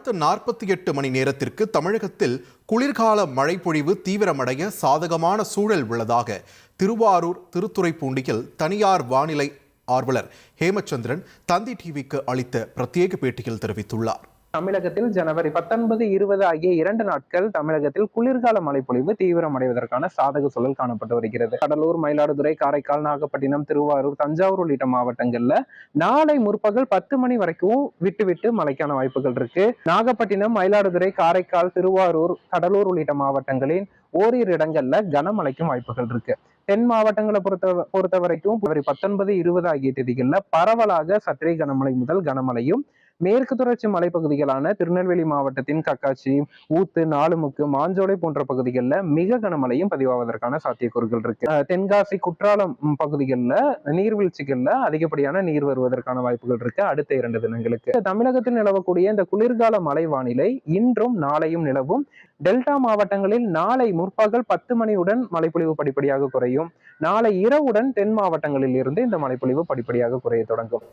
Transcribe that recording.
அடுத்த 48 மணி நேரத்திற்கு தமிழகத்தில் குளிர்கால மழைப்பொழிவு தீவிரமடைய சாதகமான சூழல் உள்ளதாக திருவாரூர் திருத்துறைப்பூண்டியில் தனியார் வானிலை ஆர்வலர் ஹேமச்சந்திரன் தந்தி டிவிக்கு அளித்த பிரத்யேக பேட்டியில் தெரிவித்துள்ளார். தமிழகத்தில் ஜனவரி 19, 20 ஆகிய 2 நாட்கள் தமிழகத்தில் குளிர்கால மழைப்பொழிவு தீவிரமடைவதற்கான சாதக சூழல் காணப்பட்டு வருகிறது. கடலூர், மயிலாடுதுறை, காரைக்கால், நாகப்பட்டினம், திருவாரூர், தஞ்சாவூர் உள்ளிட்ட மாவட்டங்கள்ல நாளை முற்பகல் 10 மணி வரைக்கும் விட்டு விட்டு மழைக்கான வாய்ப்புகள் இருக்கு. நாகப்பட்டினம், மயிலாடுதுறை, காரைக்கால், திருவாரூர், கடலூர் உள்ளிட்ட மாவட்டங்களின் ஓரிரு இடங்கள்ல கனமழைக்கும் வாய்ப்புகள் இருக்கு. தென் மாவட்டங்களை பொறுத்த வரைக்கும் ஜனவரி 19, 20 ஆகிய தேதிகள்ல பரவலாக சற்றே கனமழை முதல் கனமழையும், மேற்கு தொடர்ச்சி மலைப்பகுதிகளான திருநெல்வேலி மாவட்டத்தின் கக்காச்சி, ஊத்து, நாலுமுக்கு, மாஞ்சோலை போன்ற பகுதிகளில் மிக கனமழையும் பதிவாவதற்கான சாத்தியக்கூறுகள் இருக்கு. தென்காசி, குற்றாலம் பகுதிகளில் நீர்வீழ்ச்சிகள்ல அதிகப்படியான நீர் வருவதற்கான வாய்ப்புகள் இருக்கு அடுத்த 2 தினங்களுக்கு. தமிழகத்தில் நிலவக்கூடிய இந்த குளிர்கால மழை வானிலை இன்றும் நாளையும் நிலவும். டெல்டா மாவட்டங்களில் நாளை முற்பகல் 10 மணியுடன் மழைப்பொழிவு படிப்படியாக குறையும். நாளை இரவுடன் தென் மாவட்டங்களில் இருந்து இந்த மழைப்பொழிவு படிப்படியாக குறைய தொடங்கும்.